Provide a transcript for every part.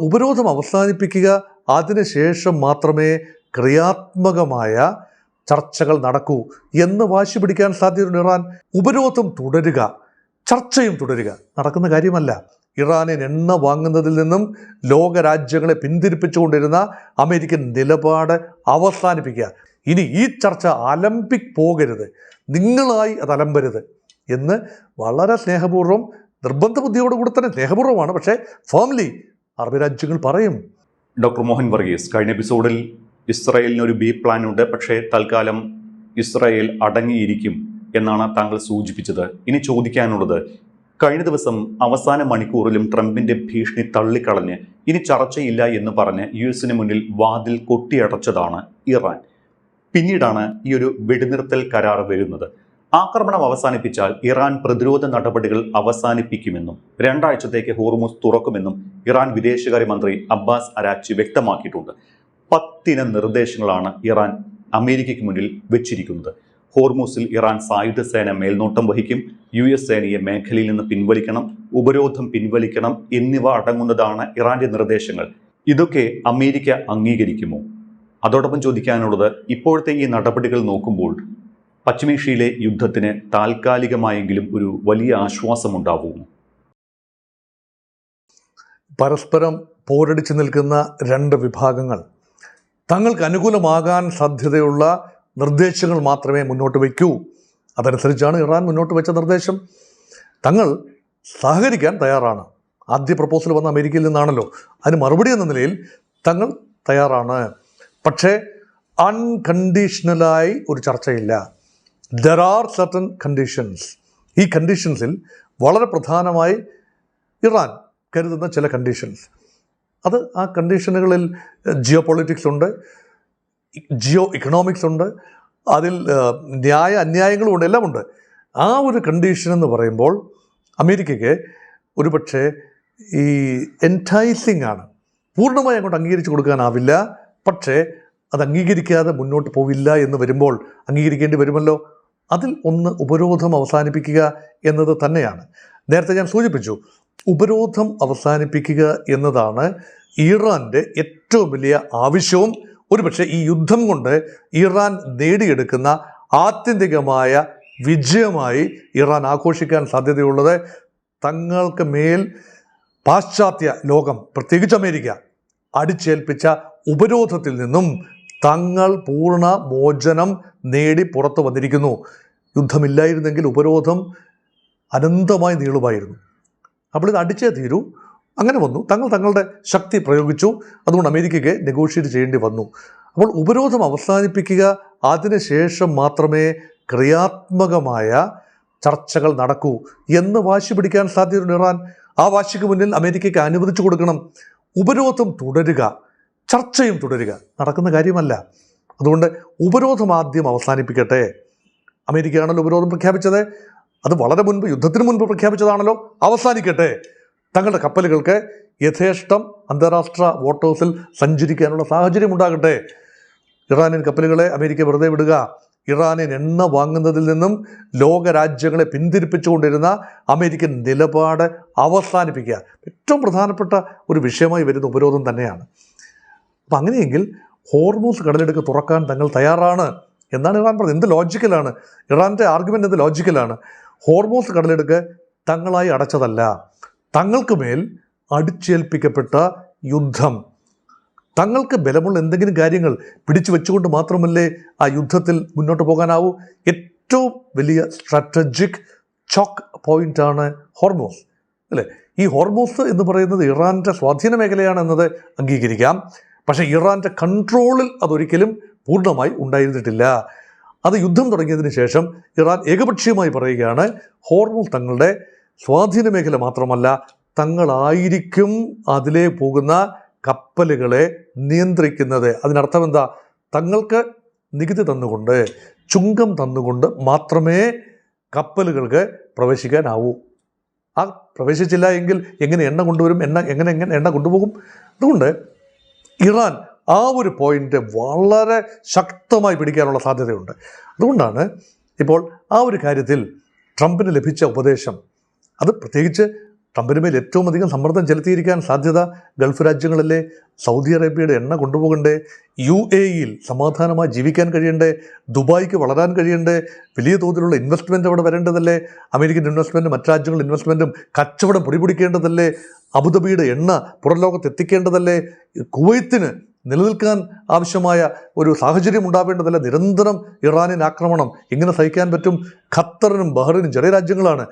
ഉപരോധം അവസാനിപ്പിക്കുക, അതിനുശേഷം മാത്രമേ ക്രിയാത്മകമായ ചർച്ചകൾ നടക്കൂ എന്ന് വാശി പിടിക്കാൻ സാധ്യതയുണ്ട് ഇറാൻ. ഉപരോധം തുടരുക, ചർച്ചയും തുടരുക നടക്കുന്ന കാര്യമല്ല. ഇറാനിൽ എണ്ണ വാങ്ങുന്നതിൽ നിന്നും ലോകരാജ്യങ്ങളെ പിന്തിരിപ്പിച്ചുകൊണ്ടിരുന്ന അമേരിക്കൻ നിലപാട് അവസാനിപ്പിക്കുക. ഇനി ഈ ചർച്ച അലമ്പിക് പോകരുത്, നിങ്ങളായി അത് അലമ്പരുത് എന്ന് വളരെ സ്നേഹപൂർവ്വം, നിർബന്ധ ബുദ്ധിയോടുകൂടി തന്നെ, സ്നേഹപൂർവ്വമാണ് പക്ഷേ ഫാമിലി അറബ് രാജ്യങ്ങൾ പറയും. ഡോക്ടർ മോഹൻ വർഗീസ്, കഴിഞ്ഞ എപ്പിസോഡിൽ ഇസ്രായേലിന് ഒരു ബി പ്ലാൻ ഉണ്ട്, പക്ഷേ തൽക്കാലം ഇസ്രായേൽ അടങ്ങിയിരിക്കും എന്നാണ് താങ്കൾ സൂചിപ്പിച്ചത്. ഇനി ചോദിക്കാനുള്ളത്, കഴിഞ്ഞ ദിവസം അവസാന മണിക്കൂറിലും ട്രംപിന്റെ ഭീഷണി തള്ളിക്കളഞ്ഞ് ഇനി ചർച്ചയില്ല എന്ന് പറഞ്ഞ് US മുന്നിൽ വാതിൽ കൊട്ടിയടച്ചതാണ് ഇറാൻ. പിന്നീടാണ് ഈ ഒരു വെടിനിർത്തൽ കരാർ വരുന്നത്. ആക്രമണം അവസാനിപ്പിച്ചാൽ ഇറാൻ പ്രതിരോധ നടപടികൾ അവസാനിപ്പിക്കുമെന്നും 2 ആഴ്ചത്തേക്ക് ഹോർമുസ് തുറക്കുമെന്നും ഇറാൻ വിദേശകാര്യമന്ത്രി അബ്ബാസ് അരാക്ചി വ്യക്തമാക്കിയിട്ടുണ്ട്. 10 നിർദ്ദേശങ്ങളാണ് ഇറാൻ അമേരിക്കയ്ക്ക് മുന്നിൽ വെച്ചിരിക്കുന്നത്. ഹോർമുസിൽ ഇറാൻ സായുധ സേന മേൽനോട്ടം വഹിക്കും, US സേനയെ മേഖലയിൽ നിന്ന് പിൻവലിക്കണം, ഉപരോധം പിൻവലിക്കണം എന്നിവ അടങ്ങുന്നതാണ് ഇറാന്റെ നിർദ്ദേശങ്ങൾ. ഇതൊക്കെ അമേരിക്ക അംഗീകരിക്കുമോ? അതോടൊപ്പം ചോദിക്കാനുള്ളത്, ഇപ്പോഴത്തെ ഈ നടപടികൾ നോക്കുമ്പോൾ പശ്ചിമേഷ്യയിലെ യുദ്ധത്തിന് താൽക്കാലികമായെങ്കിലും ഒരു വലിയ ആശ്വാസമുണ്ടാവുമോ? പരസ്പരം പോരടിച്ചു നിൽക്കുന്ന 2 വിഭാഗങ്ങൾ തങ്ങൾക്ക് അനുകൂലമാകാൻ സാധ്യതയുള്ള നിർദ്ദേശങ്ങൾ മാത്രമേ മുന്നോട്ട് വയ്ക്കൂ. അതനുസരിച്ചാണ് ഇറാൻ മുന്നോട്ട് വെച്ച നിർദ്ദേശം. തങ്ങൾ സഹകരിക്കാൻ തയ്യാറാണ്. ആദ്യ പ്രപ്പോസൽ വന്ന അമേരിക്കയിൽ നിന്നാണല്ലോ. അതിന് മറുപടി എന്ന നിലയിൽ തങ്ങൾ തയ്യാറാണ്. പക്ഷേ അൺകണ്ടീഷണലായി ഒരു ചർച്ചയില്ല. There are certain conditions. ഈ കണ്ടീഷൻസിൽ വളരെ പ്രധാനമായി ഇറാൻ കരുതുന്ന ചില കണ്ടീഷൻസ്, അത് ആ കണ്ടീഷനുകളിൽ ജിയോ പൊളിറ്റിക്സ് ഉണ്ട്, ജിയോ ഇക്കണോമിക്സ് ഉണ്ട്, അതിൽ ന്യായ അന്യായങ്ങളും ഉണ്ട്, എല്ലാം ഉണ്ട്. ആ ഒരു കണ്ടീഷൻ എന്ന് പറയുമ്പോൾ അമേരിക്കയ്ക്ക് ഒരുപക്ഷെ ഈ എൻറ്റൈസിങ് ആണ്. പൂർണ്ണമായി അങ്ങോട്ട് അംഗീകരിച്ച് കൊടുക്കാനാവില്ല, പക്ഷേ അത് അംഗീകരിക്കാതെ മുന്നോട്ട് പോവില്ല എന്ന് വരുമ്പോൾ അംഗീകരിക്കേണ്ടി വരുമല്ലോ. അതിൽ ഒന്ന് ഉപരോധം അവസാനിപ്പിക്കുക എന്നത് തന്നെയാണ്. നേരത്തെ ഞാൻ സൂചിപ്പിച്ചു, ഉപരോധം അവസാനിപ്പിക്കുക എന്നതാണ് ഇറാൻ്റെ ഏറ്റവും വലിയ ആവശ്യവും ഒരുപക്ഷെ ഈ യുദ്ധം കൊണ്ട് ഇറാൻ നേടിയെടുക്കുന്ന ആത്യന്തികമായ വിജയമായി ഇറാൻ ആഘോഷിക്കാൻ സാധ്യതയുള്ളത്. തങ്ങൾക്ക് മേൽ പാശ്ചാത്യ ലോകം, പ്രത്യേകിച്ച് അമേരിക്ക അടിച്ചേൽപ്പിച്ച ഉപരോധത്തിൽ നിന്നും തങ്ങൾ പൂർണ്ണ മോചനം നേടി പുറത്തു വന്നിരിക്കുന്നു. യുദ്ധമില്ലായിരുന്നെങ്കിൽ ഉപരോധം അനന്തമായി നീളുമായിരുന്നു. അപ്പോൾ ഇത് അടിച്ചേ തീരൂ. അങ്ങനെ വന്നു. തങ്ങൾ തങ്ങളുടെ ശക്തി പ്രയോഗിച്ചു. അതുകൊണ്ട് അമേരിക്കയ്ക്ക് നെഗോഷിയേറ്റ് ചെയ്യേണ്ടി വന്നു. അപ്പോൾ ഉപരോധം അവസാനിപ്പിക്കുക, അതിനുശേഷം മാത്രമേ ക്രിയാത്മകമായ ചർച്ചകൾ നടക്കൂ എന്ന് വാശി പിടിക്കാൻ സാധ്യതയുണ്ട് ഇറാൻ. ആ വാശിക്ക് മുന്നിൽ അമേരിക്കയ്ക്ക് അനുവദിച്ചു കൊടുക്കണം. ഉപരോധം തുടരുക, ചർച്ചയും തുടരുക നടക്കുന്ന കാര്യമല്ല. അതുകൊണ്ട് ഉപരോധം ആദ്യം അവസാനിപ്പിക്കട്ടെ. അമേരിക്കയാണല്ലോ ഉപരോധം പ്രഖ്യാപിച്ചത്. അത് വളരെ മുൻപ്, യുദ്ധത്തിന് മുൻപ് പ്രഖ്യാപിച്ചതാണല്ലോ. അവസാനിക്കട്ടെ. തങ്ങളുടെ കപ്പലുകൾക്ക് യഥേഷ്ടം അന്താരാഷ്ട്ര വാട്ടേഴ്സിൽ സഞ്ചരിക്കാനുള്ള സാഹചര്യം ഉണ്ടാകട്ടെ. ഇറാനിയൻ കപ്പലുകളെ അമേരിക്ക വെറുതെ വിടുക, ഇറാനിയൻ എണ്ണ വാങ്ങുന്നതിൽ നിന്നും ലോകരാജ്യങ്ങളെ പിന്തിരിപ്പിച്ചുകൊണ്ടിരുന്ന അമേരിക്കൻ നിലപാട് അവസാനിപ്പിക്കുക ഏറ്റവും പ്രധാനപ്പെട്ട ഒരു വിഷയമായി വരുന്ന ഉപരോധം തന്നെയാണ്. അപ്പം അങ്ങനെയെങ്കിൽ ഹോർമൂസ് കടലിടുക്ക് തുറക്കാൻ തങ്ങൾ തയ്യാറാണ് എന്നാണ് ഇറാൻ പറഞ്ഞത്. എന്ത് ലോജിക്കലാണ് ഇറാൻ്റെ ആർഗ്യുമെൻ്റ്, എന്ത് ലോജിക്കലാണ്. ഹോർമൂസ് കടലിടുക്ക് തങ്ങളായി അടച്ചതല്ല, തങ്ങൾക്ക് മേൽ അടിച്ചേൽപ്പിക്കപ്പെട്ട യുദ്ധം. തങ്ങൾക്ക് ബലമുള്ള എന്തെങ്കിലും കാര്യങ്ങൾ പിടിച്ചു വെച്ചുകൊണ്ട് മാത്രമല്ലേ ആ യുദ്ധത്തിൽ മുന്നോട്ട് പോകാനാവൂ. ഏറ്റവും വലിയ സ്ട്രാറ്റജിക് ചോക്ക് പോയിൻ്റാണ് ഹോർമൂസ്, അല്ലേ? ഈ ഹോർമൂസ് എന്ന് പറയുന്നത് ഇറാൻ്റെ സ്വാധീന മേഖലയാണ് എന്നത് അംഗീകരിക്കാം. പക്ഷേ ഇറാൻ്റെ കൺട്രോളിൽ അതൊരിക്കലും പൂർണ്ണമായി ഉണ്ടായിരുന്നിട്ടില്ല. അത് യുദ്ധം തുടങ്ങിയതിന് ശേഷം ഇറാൻ ഏകപക്ഷീയമായി പറയുകയാണ്, ഹോർമൂസ് തങ്ങളുടെ സ്വാധീന മേഖല മാത്രമല്ല, തങ്ങളായിരിക്കും അതിലേ പോകുന്ന കപ്പലുകളെ നിയന്ത്രിക്കുന്നത്. അതിനർത്ഥം എന്താ? തങ്ങൾക്ക് നികുതി തന്നുകൊണ്ട്, ചുങ്കം തന്നുകൊണ്ട് മാത്രമേ കപ്പലുകൾക്ക് പ്രവേശിക്കാനാവൂ. ആ പ്രവേശിച്ചില്ല എങ്കിൽ എങ്ങനെ എണ്ണ കൊണ്ടുവരും? എങ്ങനെ എണ്ണ കൊണ്ടുപോകും? അതുകൊണ്ട് ഇറാൻ ആ ഒരു പോയിന്റ് വളരെ ശക്തമായി പിടിക്കാനുള്ള സാധ്യതയുണ്ട്. അതുകൊണ്ടാണ് ഇപ്പോൾ ആ ഒരു കാര്യത്തിൽ ട്രംപിന് ലഭിച്ച ഉപദേശം, അത് പ്രത്യേകിച്ച് ട്രംപിന് മേൽ ഏറ്റവും അധികം സമ്മർദ്ദം ചെലുത്തിയിരിക്കാൻ സാധ്യത ഗൾഫ് രാജ്യങ്ങളിലെ സൗദി അറേബ്യയുടെ എണ്ണ കൊണ്ടുപോകണ്ടേ, UAE-യിൽ സമാധാനമായി ജീവിക്കാൻ കഴിയണ്ടേ, ദുബായിക്ക് വളരാൻ കഴിയണ്ടേ, വലിയ തോതിലുള്ള ഇൻവെസ്റ്റ്മെൻറ്റ് അവിടെ വരേണ്ടതല്ലേ, അമേരിക്കൻ ഇൻവെസ്റ്റ്മെൻറ്റും മറ്റു രാജ്യങ്ങളുടെ ഇൻവെസ്റ്റ്മെൻറ്റും കച്ചവടം പൊടിപിടിക്കേണ്ടതല്ലേ, അബുദാബിയുടെ എണ്ണ പുറം ലോകത്ത് എത്തിക്കേണ്ടതല്ലേ, കുവൈത്തിന് നിലനിൽക്കാൻ ആവശ്യമായ ഒരു സാഹചര്യം ഉണ്ടാവേണ്ടതല്ല, നിരന്തരം ഇറാനിയൻ ആക്രമണം എങ്ങനെ സഹിക്കാൻ പറ്റും? ഖത്തറിനും ബഹ്റിനും ചെറിയ രാജ്യങ്ങളാണ്.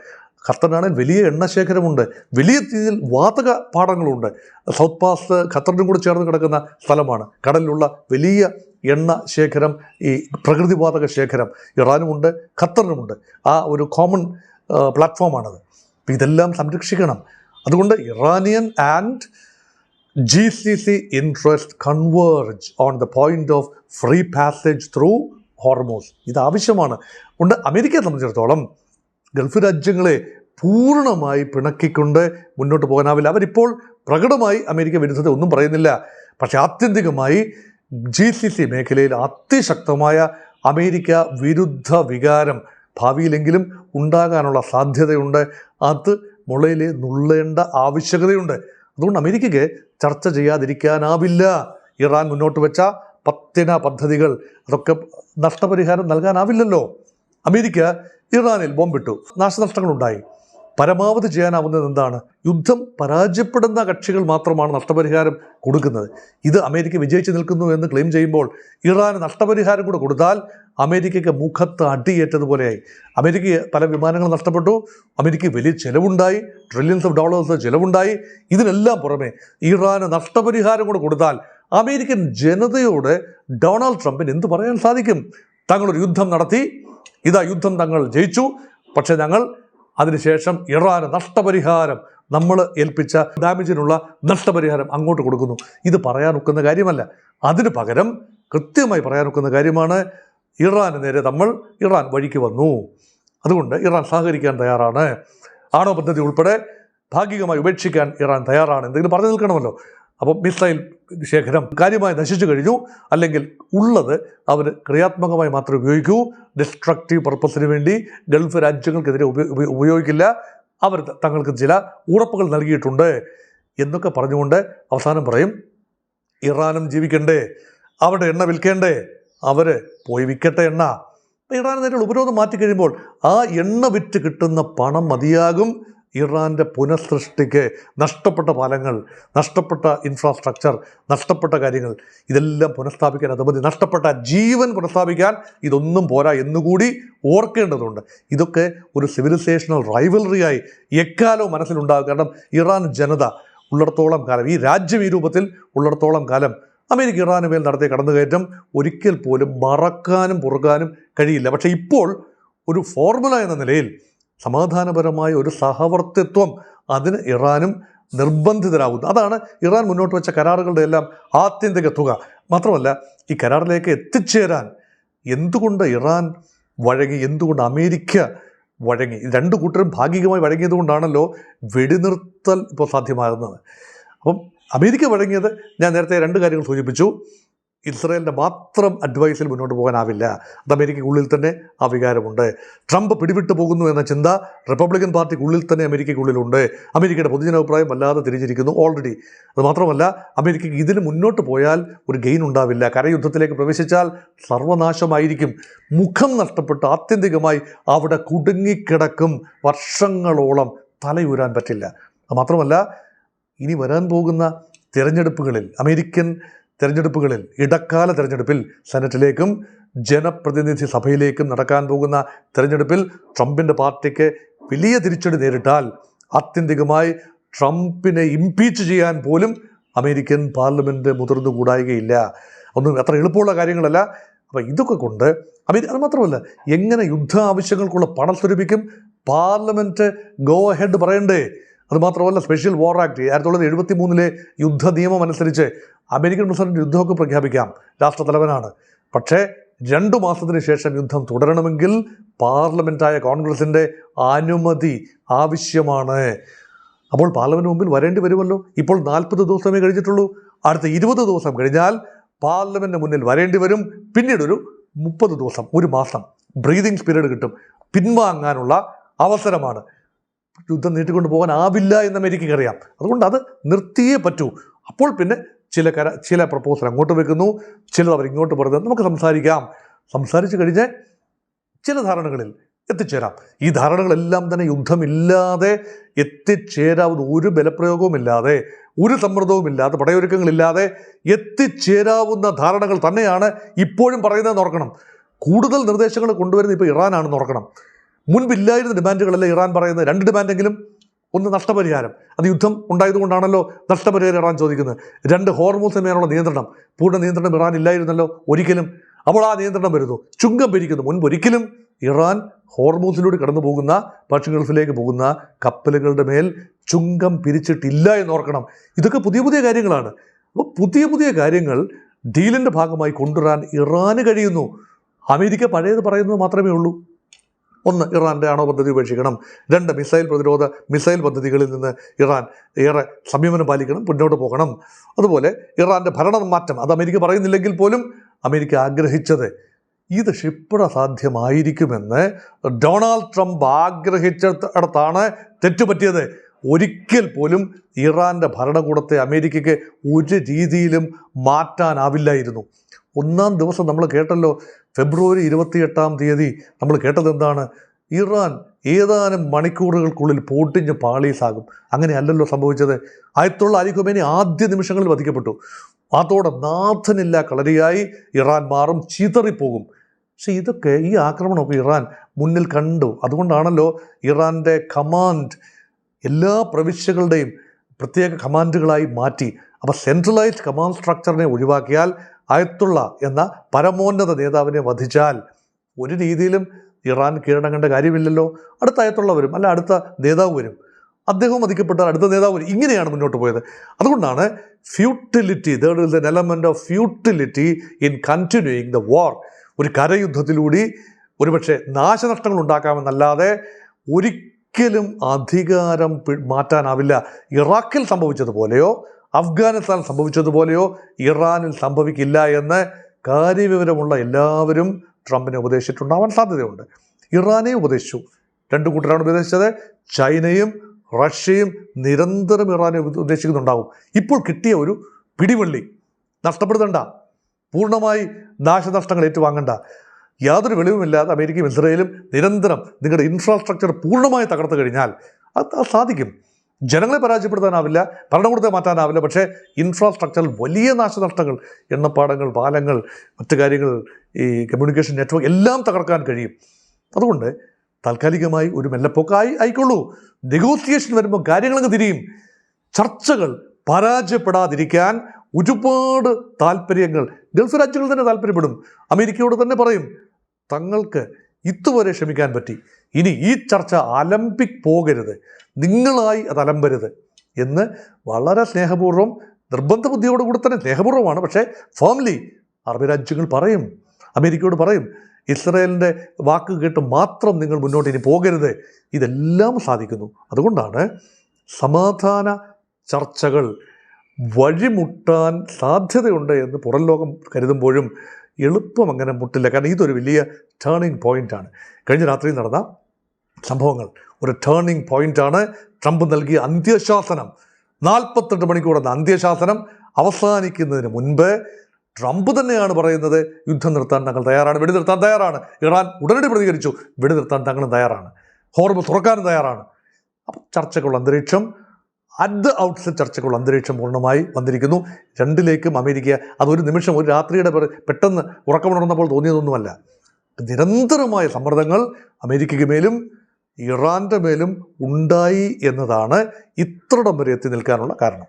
ഖത്തറിനാണെങ്കിൽ വലിയ എണ്ണശേഖരമുണ്ട്, വലിയ രീതിയിൽ വാതക പാടങ്ങളുണ്ട്. സൗത്ത് പാസ് ഖത്തറിനും കൂടെ ചേർന്ന് കിടക്കുന്ന സ്ഥലമാണ്. കടലിലുള്ള വലിയ എണ്ണ ശേഖരം, ഈ പ്രകൃതിവാതക ശേഖരം ഇറാനുമുണ്ട്, ഖത്തറിനുമുണ്ട്. ആ ഒരു കോമൺ പ്ലാറ്റ്ഫോമാണത്. അപ്പം ഇതെല്ലാം സംരക്ഷിക്കണം. അതുകൊണ്ട് Iranian and GCC interest converge on the point of free passage through Hormuz. ഇത് ആവശ്യമാണ്. ഉണ്ട് അമേരിക്കയെ സംബന്ധിച്ചിടത്തോളം ഗൾഫ് രാജ്യങ്ങളെ പൂർണ്ണമായി പിണക്കിക്കൊണ്ട് മുന്നോട്ട് പോകാനാവില്ല. അവരിപ്പോൾ പ്രകടമായി അമേരിക്ക വിരുദ്ധത ഒന്നും പറയുന്നില്ല. പക്ഷേ ആത്യന്തികമായി GCC മേഖലയിൽ അതിശക്തമായ അമേരിക്ക വിരുദ്ധ വികാരം ഭാവിയിലെങ്കിലും ഉണ്ടാകാനുള്ള സാധ്യതയുണ്ട്. അത് മുളയിലെ നുള്ളേണ്ട ആവശ്യകതയുണ്ട്. അതുകൊണ്ട് അമേരിക്കയ്ക്ക് ചർച്ച ചെയ്യാതിരിക്കാനാവില്ല. ഇറാൻ മുന്നോട്ട് വെച്ച 10 പദ്ധതികൾ, അതൊക്കെ നഷ്ടപരിഹാരം നൽകാനാവില്ലല്ലോ. അമേരിക്ക ഇറാനിൽ ബോംബിട്ടു, നാശനഷ്ടങ്ങളുണ്ടായി. പരമാവധി ചെയ്യാനാവുന്നത് എന്താണ്? യുദ്ധം പരാജയപ്പെടുന്ന കക്ഷികൾ മാത്രമാണ് നഷ്ടപരിഹാരം കൊടുക്കുന്നത്. ഇത് അമേരിക്ക വിജയിച്ചു നിൽക്കുന്നു എന്ന് ക്ലെയിം ചെയ്യുമ്പോൾ ഇറാന് നഷ്ടപരിഹാരം കൂടെ കൊടുത്താൽ അമേരിക്കയ്ക്ക് മുഖത്ത് അടിയേറ്റതുപോലെയായി. അമേരിക്കയ്ക്ക് പല വിമാനങ്ങൾ നഷ്ടപ്പെട്ടു, അമേരിക്കയ്ക്ക് വലിയ ചിലവുണ്ടായി, ട്രില്യൺസ് ഓഫ് ഡോളേഴ്സ് ചിലവുണ്ടായി. ഇതിനെല്ലാം പുറമെ ഇറാന് നഷ്ടപരിഹാരം കൂടെ കൊടുത്താൽ അമേരിക്കൻ ജനതയോട് ഡൊണാൾഡ് ട്രംപിന് എന്ത് പറയാൻ സാധിക്കും? തങ്ങളൊരു യുദ്ധം നടത്തി, ഇതാ യുദ്ധം തങ്ങൾ ജയിച്ചു, പക്ഷേ ഞങ്ങൾ അതിനുശേഷം ഇറാന് നഷ്ടപരിഹാരം, നമ്മൾ ഏൽപ്പിച്ച ഡാമേജിനുള്ള നഷ്ടപരിഹാരം അങ്ങോട്ട് കൊടുക്കുന്നു. ഇത് പറയാനൊക്കുന്ന കാര്യമല്ല. അതിന് പകരം കൃത്യമായി പറയാനൊക്കുന്ന കാര്യമാണ്, ഇറാന് നേരെ ഇറാൻ വഴിക്ക് വന്നു, അതുകൊണ്ട് ഇറാൻ സഹകരിക്കാൻ തയ്യാറാണ്, ആണവ പദ്ധതി ഉൾപ്പെടെ ഭാഗികമായി ഉപേക്ഷിക്കാൻ ഇറാൻ തയ്യാറാണ്, എന്തെങ്കിലും പറഞ്ഞു നിൽക്കണമല്ലോ. അപ്പം മിസൈൽ ശേഖരം കാര്യമായി നശിച്ചു കഴിഞ്ഞു, അല്ലെങ്കിൽ ഉള്ളത് അവർ ക്രിയാത്മകമായി മാത്രമേ ഉപയോഗിക്കൂ, ഡിസ്ട്രക്റ്റീവ് പർപ്പസിന് വേണ്ടി ഗൾഫ് രാജ്യങ്ങൾക്കെതിരെ ഉപയോഗിക്കില്ല, അവർ തങ്ങൾക്ക് ചില ഉറപ്പുകൾ നൽകിയിട്ടുണ്ട് എന്നൊക്കെ പറഞ്ഞുകൊണ്ട് അവസാനം പറയും, ഇറാനും ജീവിക്കണ്ടേ, അവിടെ എണ്ണ വിൽക്കേണ്ടേ, അവർ പോയി വിൽക്കട്ടെ എണ്ണ. ഇറാന് നേരെയുള്ള ഉപരോധം മാറ്റിക്കഴിയുമ്പോൾ ആ എണ്ണ വിറ്റ് കിട്ടുന്ന പണം മതിയാകും ഇറാൻ്റെ പുനഃസൃഷ്ടിക്ക്. നഷ്ടപ്പെട്ട പാലങ്ങൾ, നഷ്ടപ്പെട്ട ഇൻഫ്രാസ്ട്രക്ചർ, നഷ്ടപ്പെട്ട കാര്യങ്ങൾ, ഇതെല്ലാം പുനഃസ്ഥാപിക്കാൻ അത് മതി. നഷ്ടപ്പെട്ട ജീവൻ പുനഃസ്ഥാപിക്കാൻ ഇതൊന്നും പോരാ എന്നുകൂടി ഓർക്കേണ്ടതുണ്ട്. ഇതൊക്കെ ഒരു സിവിലൈസേഷണൽ റൈവലറിയായി എക്കാലവും മനസ്സിലുണ്ടാകും. കാരണം ഇറാൻ ജനത ഉള്ളിടത്തോളം കാലം, ഈ രാജ്യം ഈ രൂപത്തിൽ ഉള്ളിടത്തോളം കാലം അമേരിക്ക ഇറാന് മേൽ നടത്തിയ കടന്നുകയറ്റം ഒരിക്കൽ പോലും മറക്കാനും പൊറുക്കാനും കഴിയില്ല. പക്ഷേ ഇപ്പോൾ ഒരു ഫോർമുല എന്ന നിലയിൽ സമാധാനപരമായ ഒരു സഹവർത്തിത്വം, അതിന് ഇറാനും നിർബന്ധിതരാകുന്നു. അതാണ് ഇറാൻ മുന്നോട്ട് വെച്ച കരാറുകളുടെ എല്ലാം ആത്യന്തിക തുക. മാത്രമല്ല, ഈ കരാറിലേക്ക് എത്തിച്ചേരാൻ എന്തുകൊണ്ട് ഇറാൻ വഴങ്ങി, എന്തുകൊണ്ട് അമേരിക്ക വഴങ്ങി? രണ്ടു കൂട്ടരും ഭാഗികമായി വഴങ്ങിയത് കൊണ്ടാണല്ലോ വെടിനിർത്തൽ ഇപ്പോൾ സാധ്യമാകുന്നത്. അപ്പം അമേരിക്ക വഴങ്ങിയത്, ഞാൻ നേരത്തെ 2 കാര്യങ്ങൾ സൂചിപ്പിച്ചു. ഇസ്രയേലിൻ്റെ മാത്രം അഡ്വൈസിൽ മുന്നോട്ട് പോകാനാവില്ല. അത് അമേരിക്കയ്ക്കുള്ളിൽ തന്നെ ആ വികാരമുണ്ട്. ട്രംപ് പിടിവിട്ടു പോകുന്നു എന്ന ചിന്ത റിപ്പബ്ലിക്കൻ പാർട്ടിക്കുള്ളിൽ തന്നെ അമേരിക്കയ്ക്കുള്ളിലുണ്ട്. അമേരിക്കയുടെ പൊതുജനാഭിപ്രായം വല്ലാതെ തിരിഞ്ഞിരിക്കുന്നു ഓൾറെഡി. അതുമാത്രമല്ല, അമേരിക്കയ്ക്ക് ഇതിന് മുന്നോട്ട് പോയാൽ ഒരു ഗെയിൻ ഉണ്ടാവില്ല. കരയുദ്ധത്തിലേക്ക് പ്രവേശിച്ചാൽ സർവനാശമായിരിക്കും. മുഖം നഷ്ടപ്പെട്ട് ആത്യന്തികമായി അവിടെ കുടുങ്ങിക്കിടക്കും. വർഷങ്ങളോളം തലയൂരാൻ പറ്റില്ല. അതുമാത്രമല്ല, ഇനി വരാൻ പോകുന്ന തിരഞ്ഞെടുപ്പുകളിൽ, അമേരിക്കൻ തിരഞ്ഞെടുപ്പുകളിൽ, ഇടക്കാല തിരഞ്ഞെടുപ്പിൽ, സെനറ്റിലേക്കും ജനപ്രതിനിധി സഭയിലേക്കും നടക്കാൻ പോകുന്ന തിരഞ്ഞെടുപ്പിൽ ട്രംപിൻ്റെ പാർട്ടിക്ക് വലിയ തിരിച്ചടി നേരിട്ടാൽ ആത്യന്തികമായി ട്രംപിനെ ഇംപീച്ച് ചെയ്യാൻ പോലും അമേരിക്കൻ പാർലമെൻറ്റ് മുതിർന്നുകൂടായികയില്ല. ഒന്നും അത്ര എളുപ്പമുള്ള കാര്യങ്ങളല്ല. അപ്പോൾ ഇതൊക്കെ കൊണ്ട് അത് മാത്രമല്ല, എങ്ങനെ യുദ്ധ ആവശ്യങ്ങൾക്കുള്ള പണം സ്വരൂപിക്കും? പാർലമെൻറ്റ് ഗോ അഹെഡ് പറയണ്ടേ? അതുമാത്രമല്ല, സ്പെഷ്യൽ വാർ ആക്ട് 1973 യുദ്ധ നിയമം അനുസരിച്ച് അമേരിക്കൻ പ്രസിഡന്റ് യുദ്ധമൊക്കെ പ്രഖ്യാപിക്കാം, രാഷ്ട്രത്തലവനാണ്. പക്ഷേ 2 മാസത്തിന് ശേഷം യുദ്ധം തുടരണമെങ്കിൽ പാർലമെൻറ്റായ കോൺഗ്രസിൻ്റെ അനുമതി ആവശ്യമാണ്. അപ്പോൾ പാർലമെൻറ്റ് മുമ്പിൽ വരേണ്ടി വരുമല്ലോ. ഇപ്പോൾ 40 ദിവസമേ കഴിഞ്ഞിട്ടുള്ളൂ. അടുത്ത 20 ദിവസം കഴിഞ്ഞാൽ പാർലമെൻറ്റിന് മുന്നിൽ വരേണ്ടി വരും. പിന്നീടൊരു 30 ദിവസം, 1 മാസം ബ്രീതിങ് പീരീഡ് കിട്ടും. പിൻവാങ്ങാനുള്ള അവസരമാണ്. യുദ്ധം നീട്ടിക്കൊണ്ട് പോകാനാവില്ല എന്ന് അമേരിക്കയ്ക്ക് അറിയാം. അതുകൊണ്ട് അത് നിർത്തിയേ പറ്റൂ. അപ്പോൾ പിന്നെ ചില പ്രപ്പോസൽ അങ്ങോട്ട് വെക്കുന്നു, ചിലത് അവരിങ്ങോട്ട് പറയുന്നത് നമുക്ക് സംസാരിച്ചു കഴിഞ്ഞ് ചില ധാരണകളിൽ എത്തിച്ചേരാം. ഈ ധാരണകളെല്ലാം തന്നെ യുദ്ധമില്ലാതെ എത്തിച്ചേരാവുന്ന, ഒരു ബലപ്രയോഗവുമില്ലാതെ, ഒരു സമ്മർദ്ദവുമില്ലാതെ, പടയൊരുക്കങ്ങളില്ലാതെ എത്തിച്ചേരാവുന്ന ധാരണകൾ തന്നെയാണ് ഇപ്പോഴും പറയുന്നതെന്ന് ഓർക്കണം. കൂടുതൽ നിർദ്ദേശങ്ങൾ കൊണ്ടുവരുന്നത് ഇപ്പോൾ ഇറാനാണെന്ന് ഓർക്കണം. മുൻപില്ലായിരുന്ന ഡിമാൻഡുകളല്ല ഇറാൻ പറയുന്നത്. 2 ഡിമാൻഡെങ്കിലും. ഒന്ന് നഷ്ടപരിഹാരം, അത് യുദ്ധം ഉണ്ടായതുകൊണ്ടാണല്ലോ നഷ്ടപരിഹാരം ഇറാൻ ചോദിക്കുന്നത്. 2 ഹോർമൂസിന് മേലുള്ള നിയന്ത്രണം, പൂർണ്ണ നിയന്ത്രണം ഇറാൻ ഇല്ലായിരുന്നല്ലോ ഒരിക്കലും. അപ്പോൾ ആ നിയന്ത്രണം വരുന്നു, ചുങ്കം പിരിക്കുന്നു. മുൻപൊരിക്കലും ഇറാൻ ഹോർമൂസിലൂടെ കടന്നു പോകുന്ന, പശ്ചിമ ഗൾഫിലേക്ക് പോകുന്ന കപ്പലുകളുടെ മേൽ ചുങ്കം പിരിച്ചിട്ടില്ല എന്നോർക്കണം. ഇതൊക്കെ പുതിയ കാര്യങ്ങളാണ്. അപ്പോൾ പുതിയ കാര്യങ്ങൾ ഡീലിൻ്റെ ഭാഗമായി കൊണ്ടുവരാൻ ഇറാന് കഴിയുന്നു. അമേരിക്ക പഴയത് പറയുന്നത് മാത്രമേ ഉള്ളൂ. 1, ഇറാൻ്റെ ആണവ പദ്ധതി ഉപേക്ഷിക്കണം. 2, മിസൈൽ പദ്ധതികളിൽ നിന്ന് ഇറാൻ ഏറെ സംയമനം പാലിക്കണം, മുന്നോട്ട് പോകണം. അതുപോലെ ഇറാൻ്റെ ഭരണമാറ്റം, അത് അമേരിക്ക പറയുന്നില്ലെങ്കിൽ പോലും അമേരിക്ക ആഗ്രഹിച്ചത്, ഇത് ക്ഷിപ്ര സാധ്യമായിരിക്കുമെന്ന് ഡൊണാൾഡ് ട്രംപ് ആഗ്രഹിച്ചിടത്താണ് തെറ്റുപറ്റിയത്. ഒരിക്കൽ പോലും ഇറാൻ്റെ ഭരണകൂടത്തെ അമേരിക്കയ്ക്ക് ഒരു രീതിയിലും മാറ്റാനാവില്ലായിരുന്നു. 1-ാം ദിവസം നമ്മൾ കേട്ടല്ലോ, ഫെബ്രുവരി 28-ാം തീയതി നമ്മൾ കേട്ടത് എന്താണ്? ഇറാൻ ഏതാനും മണിക്കൂറുകൾക്കുള്ളിൽ പൊട്ടിഞ്ഞ് പാളീസാകും. അങ്ങനെയല്ലല്ലോ സംഭവിച്ചത്. ആയത്തുള്ള അലി ഖുമൈനി ആദ്യ നിമിഷങ്ങളിൽ വധിക്കപ്പെട്ടു. അതോടെ നാഥനില്ല കളരിയായി ഇറാൻ മാറും, ചിതറിപ്പോകും. പക്ഷെ ഈ ആക്രമണമൊക്കെ ഇറാൻ മുന്നിൽ കണ്ടു. അതുകൊണ്ടാണല്ലോ ഇറാൻ്റെ കമാൻഡ് എല്ലാ പ്രവിശ്യകളുടെയും പ്രത്യേക കമാൻഡുകളായി മാറ്റി. അപ്പോൾ സെൻട്രലൈസ്ഡ് കമാൻഡ് സ്ട്രക്ചറിനെ ഒഴിവാക്കിയാൽ, ആയത്തുള്ള എന്ന പരമോന്നത നേതാവിനെ വധിച്ചാൽ ഒരു രീതിയിലും ഇറാൻ കീഴടങ്ങേണ്ട കാര്യമില്ലല്ലോ. അടുത്ത ആയത്തുള്ള വരും, അല്ല അടുത്ത നേതാവ് വരും, അദ്ദേഹവും വധിക്കപ്പെട്ടാൽ അടുത്ത നേതാവ് വരും. ഇങ്ങനെയാണ് മുന്നോട്ട് പോയത്. അതുകൊണ്ടാണ് there is an element of futility in continuing the war. ഒരു കരയുദ്ധത്തിലൂടെ ഒരുപക്ഷെ നാശനഷ്ടങ്ങൾ ഉണ്ടാക്കാമെന്നല്ലാതെ ഒരിക്കലും അധികാരം മാറ്റാനാവില്ല. ഇറാഖിൽ സംഭവിച്ചതുപോലെയോ അഫ്ഗാനിസ്ഥാൻ സംഭവിച്ചതുപോലെയോ ഇറാനിൽ സംഭവിക്കില്ല എന്ന് കാര്യവിവരമുള്ള എല്ലാവരും ട്രംപിനെ ഉപദേശിച്ചിട്ടുണ്ടാവാൻ സാധ്യതയുണ്ട്. ഇറാനെ ഉപദേശിച്ചു, 2 കൂട്ടരാണ് ഉപദേശിച്ചത്. ചൈനയും റഷ്യയും നിരന്തരം ഇറാനെ ഉദ്ദേശിക്കുന്നുണ്ടാവും. ഇപ്പോൾ കിട്ടിയ ഒരു പിടിവള്ളി നഷ്ടപ്പെടുത്തണ്ട, പൂർണ്ണമായി നാശനഷ്ടങ്ങൾ ഏറ്റുവാങ്ങണ്ട. യാതൊരു വെളിവുമില്ലാതെ അമേരിക്കയും ഇസ്രയേലും നിരന്തരം നിങ്ങളുടെ ഇൻഫ്രാസ്ട്രക്ചർ പൂർണ്ണമായി തകർത്ത് കഴിഞ്ഞാൽ അത് സാധിക്കും. ജനങ്ങളെ പരാജയപ്പെടുത്താനാവില്ല, ഭരണകൂടത്തെ മാറ്റാനാവില്ല, പക്ഷേ ഇൻഫ്രാസ്ട്രക്ചറിൽ വലിയ നാശനഷ്ടങ്ങൾ, എണ്ണപ്പാടങ്ങൾ, പാലങ്ങൾ, മറ്റു കാര്യങ്ങൾ, ഈ കമ്മ്യൂണിക്കേഷൻ നെറ്റ്വർക്ക് എല്ലാം തകർക്കാൻ കഴിയും. അതുകൊണ്ട് താൽക്കാലികമായി ഒരു മെല്ലപ്പോക്കായി ആയിക്കൊള്ളൂ. നെഗോസിയേഷൻ വരുമ്പോൾ കാര്യങ്ങളങ്ങ് തിരിയും. ചർച്ചകൾ പരാജയപ്പെടാതിരിക്കാൻ ഒരുപാട് താല്പര്യങ്ങൾ ഗൾഫ് രാജ്യങ്ങൾ തന്നെ താല്പര്യപ്പെടും. അമേരിക്കയോട് തന്നെ പറയും, തങ്ങൾക്ക് ഇതുവരെ ക്ഷമിക്കാൻ പറ്റി, ഇനി ഈ ചർച്ച അലമ്പിക് പോകരുത്, നിങ്ങളായി അത് അലമ്പരുത് എന്ന് വളരെ സ്നേഹപൂർവ്വം, നിർബന്ധ ബുദ്ധിയോടുകൂടി തന്നെ, സ്നേഹപൂർവ്വമാണ് പക്ഷേ ഫാമിലി അറബ് രാജ്യങ്ങൾ പറയും, അമേരിക്കയോട് പറയും, ഇസ്രയേലിൻ്റെ വാക്ക് കേട്ട് മാത്രം നിങ്ങൾ മുന്നോട്ട് ഇനി പോകരുത്. ഇതെല്ലാം സാധിക്കുന്നു. അതുകൊണ്ടാണ് സമാധാന ചർച്ചകൾ വഴിമുട്ടാൻ സാധ്യതയുണ്ട് എന്ന് പുറം ലോകം കരുതുമ്പോഴും എളുപ്പം അങ്ങനെ മുട്ടില്ല. കാരണം ഇതൊരു വലിയ ടേണിംഗ് പോയിൻ്റാണ്. കഴിഞ്ഞ രാത്രിയിൽ നടന്ന സംഭവങ്ങൾ ഒരു ടേണിംഗ് പോയിൻ്റാണ്. ട്രംപ് നൽകിയ അന്ത്യശാസനം, 48 മണിക്കൂർ എന്ന അന്ത്യശാസനം അവസാനിക്കുന്നതിന് മുൻപ് ട്രംപ് തന്നെയാണ് പറയുന്നത്, യുദ്ധം നിർത്താൻ തങ്ങൾ തയ്യാറാണ്, വെടിനിർത്താൻ തയ്യാറാണ്. ഇറാൻ ഉടനടി പ്രതികരിച്ചു, വെടിനിർത്താൻ തങ്ങളും തയ്യാറാണ്, ഹോർമസ് തുറക്കാനും തയ്യാറാണ്. അപ്പം ചർച്ചകളുള്ള അന്തരീക്ഷം, അറ്റ് ഔട്ട്സെറ്റ് ചർച്ചകളുള്ള അന്തരീക്ഷം പൂർണ്ണമായി വന്നിരിക്കുന്നു. 2ലേക്കും അമേരിക്ക അതൊരു നിമിഷം, ഒരു രാത്രിയുടെ പെട്ടെന്ന് ഉറക്കമുണർന്നപ്പോൾ തോന്നിയതൊന്നുമല്ല. നിരന്തരമായ സമ്മർദ്ദങ്ങൾ അമേരിക്കയ്ക്ക് മേലും ഇറാൻ്റെ മേലും ഉണ്ടായി എന്നതാണ് ഇത്രയിടം വരെ എത്തി നിൽക്കാനുള്ള കാരണം.